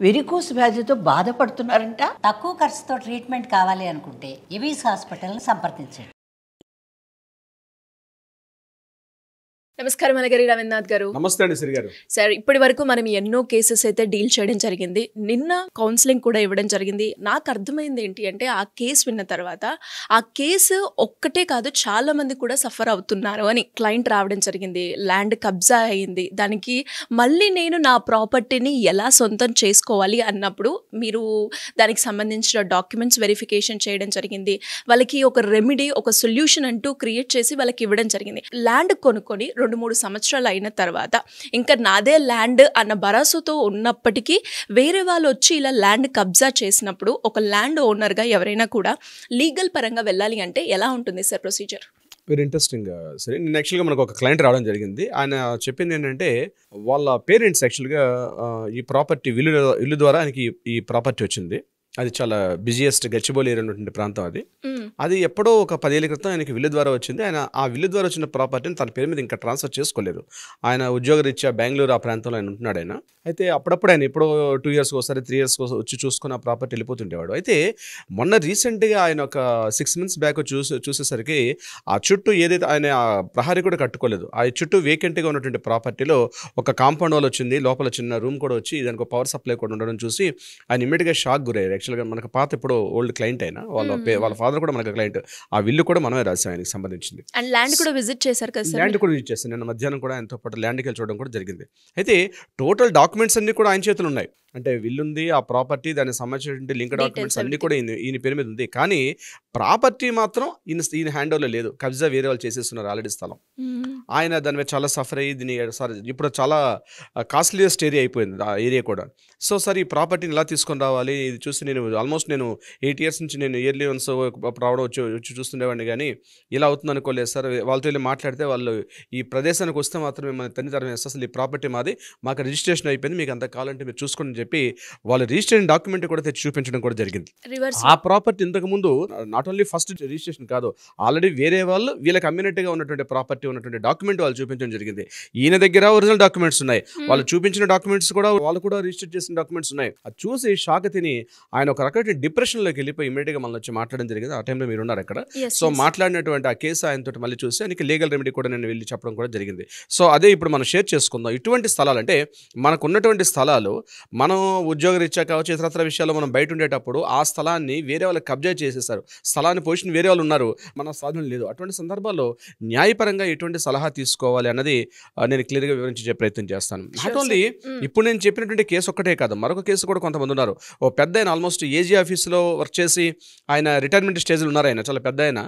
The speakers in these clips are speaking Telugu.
వెరికోస్ వ్యాధితో బాధపడుతున్నారంట. తక్కువ ఖర్చుతో ట్రీట్మెంట్ కావాలి అనుకుంటే ఎవిస్ హాస్పిటల్ని సంప్రదించండి. నమస్కారం అలగరి రవీంద్రనాథ్ గారు. నమస్తే అండి శ్రీ గారు. సార్, ఇప్పటి వరకు మనం ఎన్నో కేసెస్ అయితే డీల్ చేయడం జరిగింది. నిన్న కౌన్సిలింగ్ కూడా ఇవ్వడం జరిగింది. నాకు అర్థమైంది ఏంటి అంటే, ఆ కేసు విన్న తర్వాత ఆ కేసు ఒక్కటే కాదు, చాలా మంది కూడా సఫర్ అవుతున్నారు అని క్లయింట్ రావడం జరిగింది. ల్యాండ్ కబ్జా అయ్యింది, దానికి మళ్ళీ నేను నా ప్రాపర్టీని ఎలా సొంతం చేసుకోవాలి అన్నప్పుడు మీరు దానికి సంబంధించిన డాక్యుమెంట్స్ వెరిఫికేషన్ చేయడం జరిగింది. వాళ్ళకి ఒక రెమెడీ, ఒక సొల్యూషన్ అంటూ క్రియేట్ చేసి వాళ్ళకి ఇవ్వడం జరిగింది. ల్యాండ్ కొనుక్కొని 2-3 సంవత్సరాలు అయిన తర్వాత ఇంకా నాదే ల్యాండ్ అన్న భరోసాతో ఉన్నప్పటికీ వేరే వాళ్ళు వచ్చి ఇలా ల్యాండ్ కబ్జా చేసినప్పుడు ఒక ల్యాండ్ ఓనర్గా ఎవరైనా కూడా లీగల్ పరంగా వెళ్ళాలి అంటే ఎలా ఉంటుంది సార్ ప్రొసీజర్? Very interesting. సరే, నేను యాక్చువల్గా మనకు ఒక క్లయింట్ రావడం జరిగింది. ఆయన చెప్పింది ఏంటంటే, వాళ్ళ పేరెంట్స్ యాక్చువల్గా ఈ ప్రాపర్టీ ఇల్లు ద్వారా ఆయనకి ఈ ప్రాపర్టీ వచ్చింది. అది చాలా బిజియెస్ట్ గచ్చిబౌలి ఏరియా ఉన్నటువంటి ప్రాంతం. అది ఎప్పుడో ఒక 10 ఏళ్ల క్రితం ఆయనకి విల్లు ద్వారా వచ్చింది. ఆయన ఆ విల్లు ద్వారా వచ్చిన ప్రాపర్టీని తన పేరు మీద ఇంకా ట్రాన్స్ఫర్ చేసుకోలేదు. ఆయన ఉద్యోగరీత్యా బెంగళూరు ఆ ప్రాంతంలో ఆయన ఉంటున్నాడు. ఆయన అయితే అప్పుడప్పుడు ఆయన ఎప్పుడో 2 ఇయర్స్ ఒకసారి 3 ఇయర్స్ వచ్చి చూసుకుని ఆ ప్రాపర్టీ వెళ్ళిపోతుండేవాడు. అయితే మొన్న రీసెంట్గా ఆయన ఒక 6 months బ్యాక్ చూసేసరికి ఆ చుట్టూ ఏదైతే ఆయన ప్రహరీ కూడా కట్టుకోలేదు, ఆ చుట్టూ వేకెంట్గా ఉన్నటువంటి ప్రాపర్టీలో ఒక కాంపౌండ్ వాల్ వచ్చింది, లోపల చిన్న రూమ్ కూడా వచ్చి దానికి ఒక పవర్ సప్లై కూడా ఉండడం చూసి ఆయన ఇమ్మీడియట్గా షాక్ గురయ్యారు. యాక్చువల్గా మనకు పాత ఇప్పుడు ఓల్డ్ క్లయింట్ అయినా వాళ్ళ ఫాదర్ కూడా మనకు క్లయింట్. ఆ విల్లు కూడా మనమే రాసాం ఆయనకి సంబంధించింది. అండ్ ల్యాండ్ కూడా విజిట్ చేశారు కదా సార్? ల్యాండ్ కూడా విజిట్ చేస్తాను. నిన్న మధ్యాహ్నం కూడా ఆయనతో పాటు ల్యాండ్కి వెళ్ళి చూడడం కూడా జరిగింది. అయితే టోటల్ డాక్యుమెంట్స్ అన్ని కూడా ఆయన చేతులు ఉన్నాయి. అంటే విల్లు ఉంది, ఆ ప్రాపర్టీ, దానికి సంబంధించిన లింక్ డాక్యుమెంట్స్ అన్ని కూడా ఈయన పేరు మీద ఉంది. కానీ ప్రాపర్టీ మాత్రం ఈయన హ్యాండ్ ఓవర్లో లేదు. కబ్జా వేరే వాళ్ళు చేసేస్తున్నారు ఆల్రెడీ స్థలం. ఆయన దాని మీద చాలా సఫర్ అయ్యి ఇప్పుడు చాలా కాస్ట్లీయెస్ట్ ఏరియా అయిపోయింది ఆ ఏరియా కూడా. సో సార్, ఈ ప్రాపర్టీని ఎలా తీసుకొని రావాలి, ఇది చూసి నేను ఆల్మోస్ట్ 8 years నుంచి నేను ఇయర్లీ వన్స్ రావడం వచ్చి చూస్తుండేవాడిని, కానీ ఇలా అవుతుంది అనుకోలేదు సార్. వాళ్ళతో వెళ్ళి మాట్లాడితే వాళ్ళు ఈ ప్రదేశానికి వస్తే మాత్రమే మన తల్లిదండ్రులు వేస్తే అసలు ఈ ప్రాపర్టీ మాకు రిజిస్ట్రేషన్ అయిపోయింది, మీకు అంత కావాలంటే మీరు చూసుకోండి అని చెప్పి వాళ్ళు రిజిస్ట్రేషన్ డాక్యుమెంట్ కూడా తెచ్చి చూపించడం కూడా జరిగింది. ఆ ప్రాపర్టీ ఇంతకు ముందు నాట్ ఓన్లీ ఫస్ట్ రిజిస్ట్రేషన్ కాదు, ఆల్రెడీ వేరే వాళ్ళు వీళ్ళకి అమ్మినట్టుగా ఉన్నటువంటి ప్రాపర్టీ ఉన్నటువంటి డాక్యుమెంట్ వాళ్ళు చూపించడం జరిగింది. ఈయన దగ్గర ఒరిజినల్ డాక్యుమెంట్స్ ఉన్నాయి, వాళ్ళు చూపించిన డాక్యుమెంట్స్ కూడా వాళ్ళు కూడా రిజిస్టర్ చేసిన డాక్యుమెంట్స్ ఉన్నాయి. అది చూసి షాక్ తిని ఆయన ఒక రకమైన డిప్రెషన్లోకి వెళ్ళిపోయి ఇమీడియట్గా మనల్ని వచ్చి మాట్లాడడం జరిగింది. ఆ టైంలో మీరు ఉన్నారు అక్కడ. సో మాట్లాడినటువంటి ఆ కేసు ఆయనతో మళ్ళీ చూసి ఆయనకి లీగల్ రెమెడీ కూడా నేను వెళ్ళి చెప్పడం కూడా జరిగింది. సో అదే ఇప్పుడు మనం షేర్ చేసుకుందాం. ఇటువంటి స్థలాలు అంటే మనకు ఉన్నటువంటి స్థలాలు మనం ఉద్యోగరీత్యా కావచ్చు, ఇతరత్ర విషయాల్లో మనం బయట ఉండేటప్పుడు ఆ స్థలాన్ని వేరే వాళ్ళకి కబ్జా చేసేసారు, స్థలాన్ని పొజిషన్ వేరే వాళ్ళు ఉన్నారు, మన సాధన లేదు. అటువంటి సందర్భాల్లో న్యాయపరంగా ఎటువంటి సలహా తీసుకోవాలి అన్నది నేను క్లియర్గా వివరించే ప్రయత్నం చేస్తాను. నాట్ ఓన్లీ ఇప్పుడు నేను చెప్పినటువంటి కేసు ఒక్కటే కాదు, మరొక కేసు కూడా కొంతమంది ఉన్నారు. ఓ పెద్ద ఆయన ఆల్మోస్ట్ ఏజీ ఆఫీస్లో వర్క్ చేసి ఆయన రిటైర్మెంట్ స్టేజ్లో ఉన్నారు. ఆయన చాలా పెద్ద ఆయన,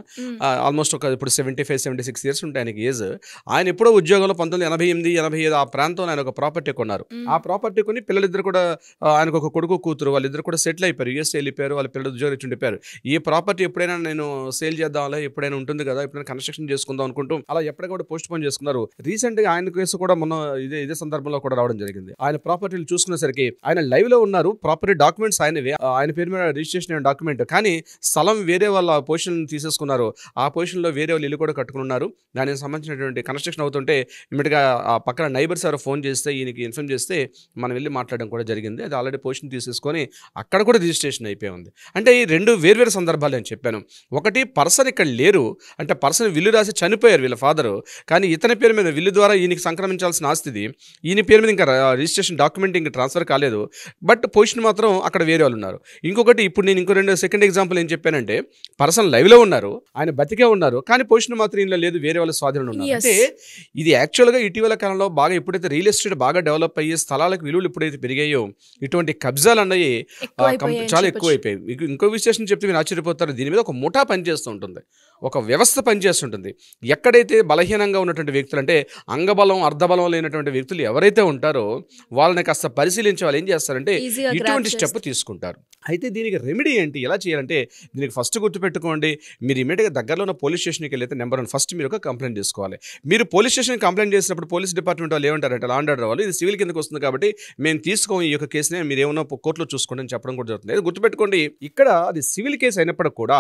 ఆల్మోస్ట్ ఇప్పుడు 75-76 years ఉంటాయి ఆయనకి ఏజ్. ఆయన ఎప్పుడో ఉద్యోగంలో 1988-85 ఆ ప్రాంతంలో ఆయన ఒక ప్రాపర్టీ కొన్నారు. ఆ ప్రాపర్టీ కొని పిల్లలిద్దరు కూడా, ఆయనకు ఒక కొడుకు కూతురు, వాళ్ళిద్దరు కూడా సెటిల్ అయిపోయారు, యూఎస్ వెళ్ళిపోయారు, వాళ్ళ పిల్లలు ఉద్యోగం ఇచ్చి ఉండిపోయారు. ఈ ప్రాపర్టీ ఎప్పుడైనా నేను సేల్ చేద్దాంలే, ఎప్పుడైనా ఉంటుంది కదా, ఎప్పుడైనా కన్స్ట్రక్షన్ చేసుకుందాం అనుకుంటూ అలా ఎప్పటికీ కూడా పోస్ట్ పోన్ చేసుకున్నారు. రీసెంట్గా ఆయన కేసు కూడా మొన్న ఇదే సందర్భంలో కూడా రావడం జరిగింది. ఆయన ప్రాపర్టీలు చూసుకునేసరికి ఆయన లైవ్ లో ఉన్నారు, ప్రాపర్టీ డాక్యుమెంట్స్ ఆయనవే, ఆయన పేరు మీద రిజిస్ట్రేషన్ అయిన డాక్యుమెంట్, కానీ స్థలం వేరే వాళ్ళ పొజిషన్ తీసేసుకున్నారు. ఆ పొజిషన్ లో వేరే వాళ్ళు ఇల్లు కూడా కట్టుకున్నారు. దానికి సంబంధించినటువంటి కన్స్ట్రక్షన్ అవుతుంటే ఇమ్మీడియట్గా ఆ పక్కన నైబర్స్ ఎవరు ఫోన్ చేస్తే ఈయనకి ఇన్ఫార్మ్ చేస్తే మనం వెళ్ళి మాట్లాడడం కూడా జరిగింది. అది ఆల్రెడీ పొజిషన్ తీసేసుకొని అక్కడ కూడా రిజిస్ట్రేషన్ అయిపోయి ఉంది. అంటే ఈ 2 వేర్వేరు సందర్భాలు నేను చెప్పాను. ఒకటి, పర్సన్ ఇక్కడ లేరు, అంటే పర్సన్ విల్లు రాసి చనిపోయారు వీళ్ళ ఫాదరు, కానీ ఇతని పేరు మీద విల్లు ద్వారా ఈయనకి సంక్రమించాల్సిన ఆస్తిది ఈయన పేరు మీద ఇంకా రిజిస్ట్రేషన్ డాక్యుమెంట్ ఇంకా ట్రాన్స్ఫర్ కాలేదు, బట్ పొజిషన్ మాత్రం అక్కడ వేరే వాళ్ళు ఉన్నారు. ఇంకొకటి, ఇప్పుడు నేను ఇంకో సెకండ్ ఎగ్జాంపుల్ ఏం చెప్పానంటే, పర్సన్ లైవ్లో ఉన్నారు, ఆయన బతికే ఉన్నారు, కానీ పొజిషన్ మాత్రం ఇంట్లో లేదు, వేరే వాళ్ళ స్వాధీనంలో ఉన్నారు. అంటే ఇది యాక్చువల్గా ఇటీవల కాలంలో బాగా ఎప్పుడైతే రియల్ ఎస్టేట్ బాగా డెవలప్ అయ్యి స్థలాలకు విలువలు ఎప్పుడైతే పెరిగాయో ఇటువంటి కబ్జాలు అన్నవి చాలా ఎక్కువైపోయాయి. ఇంకో విశేషం చెప్తే మీరు ఆశ్చర్యపోతారు, దీని మీద ఒక ముఠా పనిచేస్తూ ఉంటుంది, ఒక వ్యవస్థ పనిచేస్తుంటుంది. ఎక్కడైతే బలహీనంగా ఉన్నటువంటి వ్యక్తులు, అంటే అంగబలం అర్ధబలం లేనటువంటి వ్యక్తులు ఎవరైతే ఉంటారో వాళ్ళని కాస్త పరిశీలించే వాళ్ళు ఏం చేస్తారంటే ఇటువంటి స్టెప్ తీసుకుంటారు. అయితే దీనికి రెమెడీ ఏంటి, ఎలా చేయాలంటే దీనికి ఫస్ట్ గుర్తుపెట్టుకోండి, మీరు ఇమీడియట్గా దగ్గరలో ఉన్న పోలీస్ స్టేషన్కి వెళ్ళి నెంబర్ 1 ఫస్ట్ మీరు ఒక కంప్లైంట్ చేసుకోవాలి. మీరు పోలీస్ స్టేషన్ కంప్లైంట్ చేసినప్పుడు పోలీస్ డిపార్ట్మెంట్ వాళ్ళు ఏమంటారంటే లా అండ్ ఆర్డర్ వాళ్ళు ఇది సివిల్ కిందకి వస్తుంది కాబట్టి మేము తీసుకోం ఈ యొక్క కేసుని, మీరు ఏమన్నా కోర్టులో చూసుకోండి అని చెప్పడం కూడా జరుగుతుంది. గుర్తుపెట్టుకోండి, ఇక్కడ అది సివిల్ కేసు అయినప్పుడు కూడా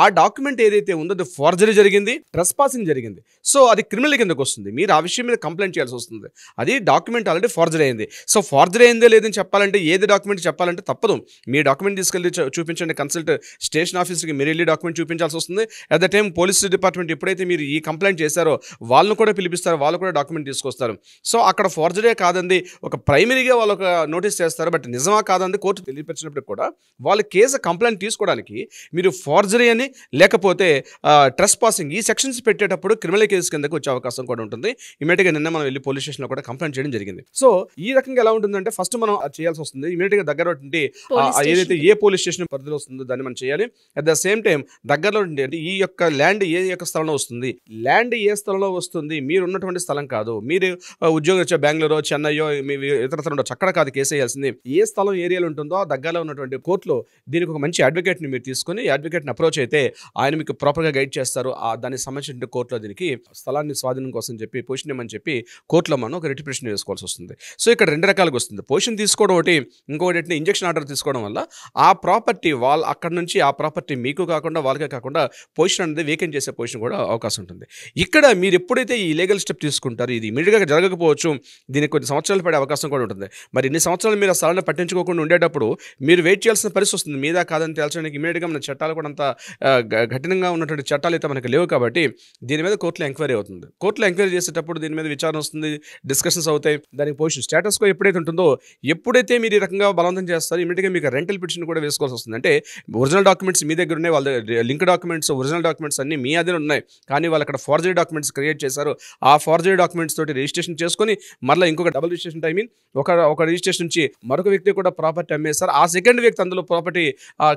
ఆ డాక్యుమెంట్ ఏదైతే ఉందో అది ఫోర్జరీ జరిగింది, ట్రెస్పాసింగ్ జరిగింది. సో అది క్రిమినల్ కిందకి వస్తుంది. మీరు ఆ విషయం మీద కంప్లైంట్ చేయాల్సి వస్తుంది. అది డాక్యుమెంట్ ఆల్రెడీ ఫోర్జరీ అయింది. సో ఫోర్జరీ అయిందే లేదని చెప్పాలంటే ఏది డాక్యుమెంట్ చెప్పాలంటే తప్పదు. మీ డాక్యుమెంట్ తీసుకెళ్ళి చూపించండి, కన్సల్ట్ స్టేషన్ ఆఫీస్కి మీరు వెళ్ళి డాక్యుమెంట్ చూపించాల్సి వస్తుంది. At the time police department ఎప్పుడైతే మీరు ఈ కంప్లైంట్ చేశారో వాళ్ళను కూడా పిలిపిస్తారు, వాళ్ళు కూడా డాక్యుమెంట్ తీసుకొస్తారు. సో అక్కడ ఫోర్జరీ కాదండి, ఒక ప్రైమరీగా వాళ్ళు ఒక నోటీస్ చేస్తారు, బట్ నిజమా కాదండి కోర్టు తెలియపరిచినప్పుడు కూడా వాళ్ళు కేసు కంప్లైంట్ తీసుకోవడానికి మీరు ఫోర్జరీ అని లేకపోతే ట్రెస్పాసింగ్ ఈ సెక్షన్స్ పెట్టేటప్పుడు క్రిమినల్ కేసు కిందకి వచ్చే అవకాశం కూడా ఉంటుంది. ఇమీడియట్గా నిన్న మనం వెళ్ళి పోలీస్ స్టేషన్లో కూడా కంప్లైంట్ చేయడం జరిగింది. సో ఈ రకంగా ఎలా ఉంటుందంటే ఫస్ట్ మనం చేయాల్సి వస్తుంది, ఇమీడియట్గా దగ్గర ఏదైతే ఏ పోలీస్ స్టేషన్ పరిధిలో వస్తుందో దాన్ని మనం చేయాలి. అట్ ద సేమ్ టైం దగ్గరలో అంటే ఈ యొక్క ల్యాండ్ ఏ యొక్క స్థలంలో వస్తుంది, ల్యాండ్ ఏ స్థలంలో వస్తుంది, మీరు ఉన్నటువంటి స్థలం కాదు, మీరు ఉద్యోగం వచ్చే బెంగళూరు చెన్నైయో మీ ఇతరత్ర ఉండొచ్చు, అక్కడ కాదు కేసు వేయాల్సింది. ఏ స్థలం ఏరియాలో ఉంటుందో ఆ దగ్గరలో ఉన్నటువంటి కోర్టులో దీనికి ఒక మంచి అడ్వకేట్ని మీరు తీసుకొని అడ్వకేట్ని అప్రోచ్ అయితే ఆయన మీకు ప్రాపర్గా గైడ్ చేస్తారు. దానికి సంబంధించిన కోర్టులో దీనికి స్థలాన్ని స్వాధీనం కోసం చెప్పి పొజిషన్ ఇవ్వమని చెప్పి కోర్టులో మనం ఒక రిటిపిటిషన్ వేసుకోవాల్సి వస్తుంది. సో ఇక్కడ 2 రకాలుగా వస్తుంది, పొజిషన్ తీసుకోవడం ఒకటి, ఇంకొకటి ఇంజక్షన్ ఆర్డర్ తీసుకోవడం వల్ల ఆ ప్రాపర్టీ వాళ్ళు అక్కడ నుంచి ఆ ప్రాపర్టీ మీకు కాకుండా వాళ్ళకే కాకుండా పొజిషన్ అనేది వేకెంట్ చేసే పొజిషన్ కూడా అవకాశం ఉంటుంది. ఇక్కడ మీరు ఎప్పుడైతే ఈ లీగల్ స్టెప్ తీసుకుంటారో ఇది ఇమీడియట్గా జరగకపోవచ్చు, దీనికి కొన్ని సంవత్సరాలు పడే అవకాశం కూడా ఉంటుంది. మరి ఇన్ని సంవత్సరాలు మీరు ఆ స్థలాన్ని పట్టించుకోకుండా ఉండేటప్పుడు మీరు వెయిట్ చేయాల్సిన పరిస్థితి వస్తుంది. మీద కాదని తేల్చడానికి ఇమీడియట్గా మన చట్టాలు కూడా అంత కఠినంగా ఉన్నటువంటి చట్టాలు అయితే మనకు లేవు కాబట్టి దీని మీద కోర్టులో ఎంక్వైరీ అవుతుంది. కోర్టులో ఎంక్వైరీ చేసేటప్పుడు దీని మీద విచారణ వస్తుంది, డిస్కషన్స్ అవుతాయి. దానికి పొజిషన్ స్టేటస్ కో ఎప్పుడైతే ఉంటుందో, ఎప్పుడైతే మీరు ఈ రకంగా బలవంతం చేస్తారో ఇమీడియట్గా మీకు రెంటల్ పిటిషన్ కూడా వేసుకోవాల్సి వస్తుంది. అంటే ఒరిజినల్ డాక్యుమెంట్స్ మీ దగ్గర ఉన్నాయి, వాళ్ళ లింక్ డాక్యుమెంట్స్ ఒరిజినల్ డాక్యుమెంట్స్ అన్ని మీ అదే ఉన్నాయి, కానీ వాళ్ళు అక్కడ ఫోర్జరీ డాక్యుమెంట్స్ క్రియేట్ చేశారు. ఆ ఫోర్జరీ డాక్యుమెంట్స్ తోటి రిజిస్ట్రేషన్ చేసుకొని మళ్ళీ ఇంకొక డబుల్ రిజిస్ట్రేషన్ ఒక రిజిస్ట్రేషన్ నుంచి మరొక వ్యక్తి కూడా ప్రాపర్టీ అమ్మేస్తారు. ఆ సెకండ్ వ్యక్తి అందులో ప్రాపర్టీ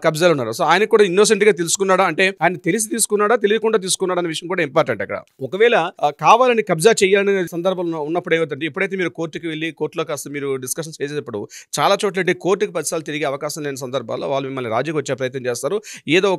కబ్జాలు ఉన్నారు. సో ఆయన కూడా ఇన్నోసెంట్గా తెలుసుకున్నాడా అంటే ఆయన తెలిసి తీసుకున్నాడా తెలియకుండా తీసుకున్నాడా అనే విషయం కూడా ఇంపార్టెంట్. అక్కడ ఒకవేళ కావాలని కబ్జా చేయాలనే సందర్భంలో ఉన్నప్పుడు ఏమవుతుంది, ఎప్పుడైతే మీరు కోర్టుకి వెళ్ళి కోర్టులో కాస్త మీరు డిస్కషన్ చేసేటప్పుడు చాలా చోట్ల కోర్టుకి 10 సార్లు తిరిగే అవకాశం లేని సందర్భాల్లో వాళ్ళు మిమ్మల్ని రాజీకి వచ్చే ప్రయత్నం చేస్తారు. ఏదో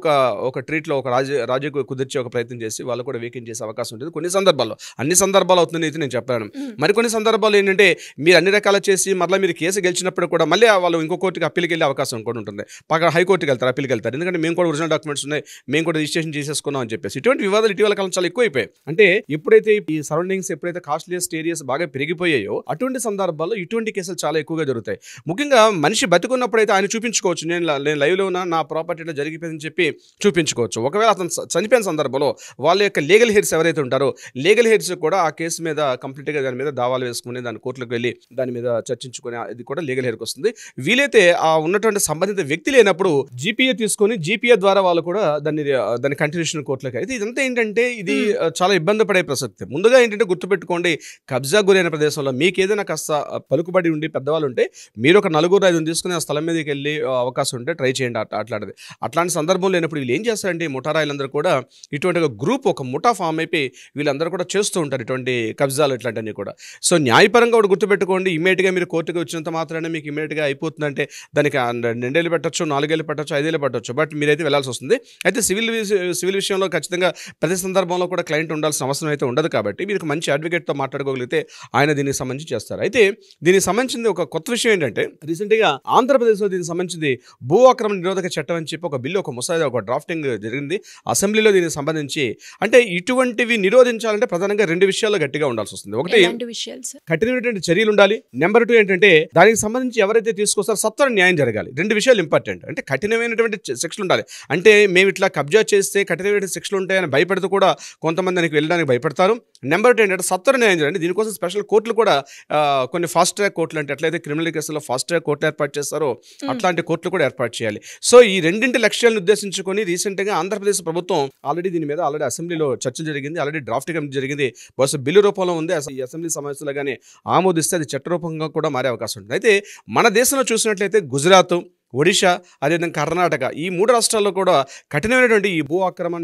ఒక ట్రీట్లో ఒక రాజీకి కుదిర్చే ఒక ప్రయత్నం చేసి వాళ్ళు కూడా వేకెంట్ చేసే అవకాశం ఉంటుంది. కొన్ని సందర్భాల్లో, అన్ని సందర్భాలు అవుతుందని అయితే నేను చెప్పాను. మరికొన్ని సందర్భాలు ఏంటంటే మీరు అన్ని రకాల చేసి మళ్ళీ మీరు కేసు గెలిచినప్పుడు కూడా మళ్ళీ వాళ్ళు ఇంకో కోర్టుకి అప్పీల్కి వెళ్ళే అవకాశం కూడా ఉంటుంది. పక్కన హైకోర్టుకి వెళ్తారు, అప్పీల్కి వెళ్తారు, ఎందుకంటే మేము కూడా ఒరిజినల్ డాక్యుమెంట్స్ ఉన్నాయి, మేము కూడా రిజిస్ట్రేషన్ చేసేసుకున్నాం అని చెప్పేసి. ఇటువంటి వివాదాలు ఇటీవల కాలం చాలా ఎక్కువైపోయాయి. అంటే ఎప్పుడైతే ఈ సరౌండింగ్స్ ఎప్పుడైతే కాస్ట్లీయెస్ట్ ఏరియాస్ బాగా పెరిగిపోయాయో అటువంటి సందర్భాల్లో ఇటువంటి కేసులు చాలా ఎక్కువగా జరుగుతాయి. ముఖ్యంగా మనిషి బతుకున్నప్పుడైతే ఆయన చూపించుకోవచ్చు, నేను లైవ్లో ఉన్నా, నా ప్రాపర్టీలో జరిగిపోయిందని చెప్పి చూపించుకోవచ్చు. ఒకవేళ అతను చనిపోయిన సందర్భంలో వాళ్ళ యొక్క లీగల్ హెయిర్స్ ఎవరైతే ఉంటారో లీగల్ హెయిర్స్ కూడా ఆ కేసు మీద కంప్లీట్గా దాని మీద దావాలు వేసుకుని దాని కోర్టులకు వెళ్ళి దాని మీద చర్చించుకుని ఇది కూడా లీగల్ హెయిర్కి వస్తుంది. వీలైతే ఆ ఉన్నటువంటి సంబంధిత వ్యక్తి లేనప్పుడు జీపీఏ తీసుకొని జీపీఏ ద్వారా వాళ్ళు కూడా దాని కంటిన్యూషన్ కోర్టులకు అయితే ఇదంతా ఏంటంటే ఇది చాలా ఇబ్బంది పడే ప్రసక్తి. ముందుగా ఏంటంటే గుర్తుపెట్టుకోండి, కబ్జా గురైన ప్రదేశంలో మీకు ఏదైనా కాస్త పలుకుబడి ఉండి పెద్దవాళ్ళు ఉంటే మీరు ఒక 4-5 తీసుకుని ఆ స్థలం మీదకి వెళ్ళి అవకాశం ఉంటే ట్రై చేయండి. అట్లాంటిది అట్లాంటి సందర్భం లేనప్పుడు వీళ్ళు ఏం చేస్తారంటే ముఠారాయిలందరూ కూడా ఇటువంటి గ్రూప్ ఒక ముఠా ఫామ్ అయిపోయి వీళ్ళందరూ కూడా చేస్తూ ఉంటారు ఇటువంటి కబ్జాలు ఇట్లాంటివన్నీ కూడా. సో న్యాయపరంగా కూడా గుర్తుపెట్టుకోండి, ఇమీడియట్గా మీరు కోర్టుకు వచ్చినంత మాత్రమే మీకు ఇమీడియట్గా అయిపోతుందంటే దానికి 2 ఏళ్ళు పెట్టచ్చు, 4 ఏళ్ళు పెట్టచ్చు, 5 ఏళ్ళు పెట్టచ్చు, బట్ మీరైతే వెళ్ళాల్సి వస్తుంది. అయితే సివిల్ విషయంలో ఖచ్చితంగా ప్రతి సందర్భంలో కూడా క్లయింట్ ఉండాల్సిన అవసరం అయితే ఉండదు కాబట్టి మీరు మంచి అడ్వకేట్తో మాట్లాడుకోగలిగితే ఆయన దీనికి సంబంధించి చేస్తారు. అయితే దీనికి సంబంధించింది ఒక కొత్త విషయం ఏంటంటే రీసెంట్గా ఆంధ్రప్రదేశ్లో దీనికి సంబంధించింది భూ ఆక్రమణ నిరోధక చట్టం అని చెప్పి ఒక బిల్లు, ఒక ముసాయిదా, ఒక డ్రాఫ్టింగ్ జరిగింది అసెంబ్లీలో. దీనికి సంబంధించి అంటే ఇటువంటివి నిరోధించాలంటే ప్రధానంగా 2 విషయాల్లో గట్టిగా ఉండాల్సి వస్తుంది. ఒకటి కఠినమైనటువంటి చర్యలు ఉండాలి, నెంబర్ 2 ఏంటంటే దానికి సంబంధించి ఎవరైతే తీసుకొస్తారో సత్వర న్యాయం జరగాలి. 2 విషయాలు ఇంపార్టెంట్. అంటే కఠినమైనటువంటి శిక్షలు ఉండాలి. అంటే మేము ఇట్లా కబ్జా చేస్తే కఠినమైన శిక్షలు ఉంటాయని భయపడుతూ కూడా కొంతమంది దానికి వెళ్ళడానికి భయపడతారు. నెంబర్ 2 ఏంటంటే సత్వర న్యాయం జరగాలి. దీనికోసం స్పెషల్ కోర్టులు కూడా కొన్ని ఫాస్ట్ ట్రాక్ కోర్టులు అంటే ఎట్లయితే క్రిమినల్ కేసులో ఫాస్ట్ ట్రాక్ కోర్టు ఏర్పాటు చేస్తారో అట్లాంటి కోర్టులు కూడా ఏర్పాటు చేయాలి. సో ఈ 2 లక్ష్యాలను ఉద్దేశించుకొని రీసెంట్గా ఆంధ్రప్రదేశ్ ప్రభుత్వం ఆల్రెడీ దీని మీద అసెంబ్లీలో చర్చ జరిగింది, ఆల్రెడీ డ్రాఫ్ట్ కమిటీ జరిగింది, బహుశా బిల్లు రూపంలో ఉంది. ఈ అసెంబ్లీ సమావేశంలో కానీ ఆమోదిస్తే అది చట్టరూపంగా కూడా మారే అవకాశం ఉంటుంది. అయితే మన దేశంలో చూసినట్లయితే గుజరాత్, ఒడిశా, అదేవిధంగా కర్ణాటక, ఈ 3 రాష్ట్రాల్లో కూడా కఠినమైనటువంటి ఈ భూ ఆక్రమణ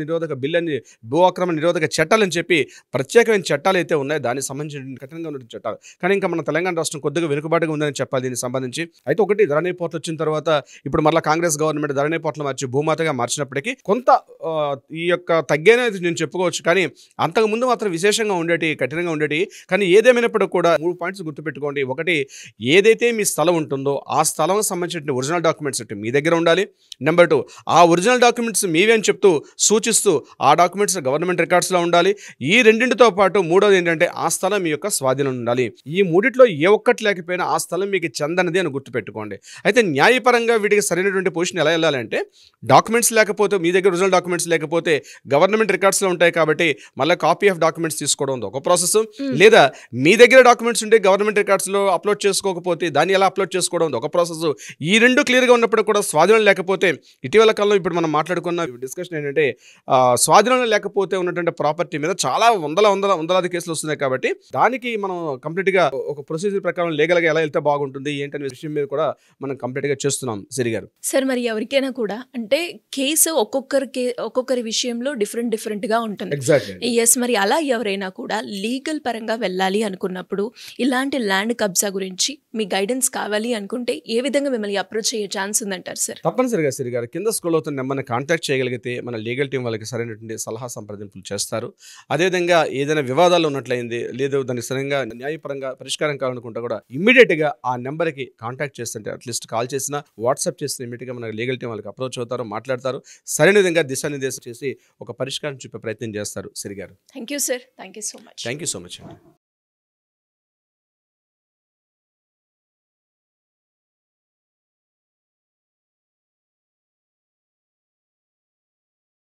నిరోధక చట్టాలని చెప్పి ప్రత్యేకమైన చట్టాలు అయితే ఉన్నాయి. దానికి సంబంధించిన కఠినంగా ఉన్న చట్టాలు. కానీ ఇంకా మన తెలంగాణ రాష్ట్రం కొద్దిగా వెనుకబాటుగా ఉందని చెప్పాలి దీనికి సంబంధించి. అయితే ఒకటి, ధరణి పోర్టల్ వచ్చిన తర్వాత ఇప్పుడు మళ్ళీ కాంగ్రెస్ గవర్నమెంట్ ధరణి పోర్టల్ మార్చి భూమాతగా మార్చినప్పటికీ కొంత ఈ యొక్క తగ్గేది నేను చెప్పుకోవచ్చు. కానీ అంతకుముందు మాత్రం విశేషంగా ఉండేటి, కఠినంగా ఉండేటి. కానీ ఏదేమైనప్పుడు కూడా 3 పాయింట్స్ గుర్తుపెట్టుకోండి. ఒకటి, ఏదైతే మీ స్థలం ఉంటుందో ఆ స్థలం సంబంధించిన ఒరిజినల్ డాక్యుమెంట్స్ మీ దగ్గర ఉండాలి. నెంబర్ 2, ఆ ఒరిజినల్ డాక్యుమెంట్స్ మీవే అని చెప్తూ సూచిస్తూ ఆ డాక్యుమెంట్స్ గవర్నమెంట్ రికార్డ్స్లో ఉండాలి. ఈ రెండింటితో పాటు మూడోది ఏంటంటే ఆ స్థలం మీ యొక్క స్వాధీనం ఉండాలి. ఈ మూడిట్లో ఏ ఒక్కటి లేకపోయినా ఆ స్థలం మీకు చెందనది అని గుర్తుపెట్టుకోండి. అయితే న్యాయపరంగా వీటికి సరైనటువంటి పొజిషన్ ఎలా వెళ్ళాలంటే, డాక్యుమెంట్స్ లేకపోతే, మీ దగ్గర ఒరిజినల్ డాక్యుమెంట్స్ లేకపోతే గవర్నమెంట్ రికార్డ్స్లో ఉంటాయి కాబట్టి మళ్ళీ కాపీ ఆఫ్ డాక్యుమెంట్స్ తీసుకోవడం ఒక ప్రాసెస్. లేదా మీ దగ్గర డాక్యుమెంట్స్ ఉంటే గవర్నమెంట్ రికార్డ్స్లో అప్లోడ్ చేసుకోకపోతే దాన్ని ఎలా అప్లోడ్ చేసుకోవడం ఒక ప్రాసెస్. ఈ రెండు క్లియర్గా ఉన్నప్పుడు కూడా స్వాధీనం లేకపోతే, ఇటీవల కాలంలో ఇప్పుడు మనం మాట్లాడుకున్న డిస్కషన్ ఏంటంటే స్వాధీనం లేకపోతే ఉన్నటువంటి ప్రాపర్టీ మీద చాలా వందలాది కేసులు వస్తున్నాయి. కాబట్టి దానికి మనం కంప్లీట్గా ఒక ప్రొసీజర్ ప్రకారం లీగల్గా ఎలా వెళ్తే బాగుంటుంది ఏంటనే విషయం మీద కూడా మనం కంప్లీట్గా చేస్తున్నాం సిరి గారు. సార్, మరి ఎవరికైనా కూడా అంటే కేసు ఒక్కొక్కరి విషయంలో డిఫరెంట్గా ఉంటుంది. ఎగ్జాక్ట్లీ. ఎస్, మరి అలా ఎవరైనా కూడా లీగల్ పరంగా వెళ్ళాలి అనుకున్నప్పుడు ఇలాంటి ల్యాండ్ కబ్జా గురించి మీ గైడెన్స్ కావాలి అనుకుంటే ఏ విధంగా మిమ్మల్ని అప్రోచ్ అయ్యే ఛాన్స్ ఉందంటారు సార్? తప్పనిసరిగా సిరి గారు, కింద స్క్రోల్ అవుతున్న నెంబర్ని కాంటాక్ట్ చేయగలిగితే మన లీగల్ టీం వాళ్ళకి సరైనటువంటి సలహా సంప్రదింపులు చేస్తారు. అదేవిధంగా ఏదైనా వివాదాలు ఉన్నట్లయింది, లేదు దానికి సరైన న్యాయపరంగా పరిష్కారం కావాలనుకుంటా కూడా ఇమ్మీడియట్గా ఆ నెంబర్కి కాంటాక్ట్ చేస్తుంటే, అట్లీస్ట్ కాల్ చేసినా వాట్సాప్ చేస్తే ఇమ్మీడియట్గా మన లీగల్ టీం వాళ్ళకి అప్రోచ్ అవుతారు, మాట్లాడతారు, సరైన విధంగా దిశానిర్దేశం చేసి ఒక పరిష్కారం చూపే ప్రయత్నం చేస్తారు. సిరి గారు, thank you sir. Thank you so much. Thank you so much అండి.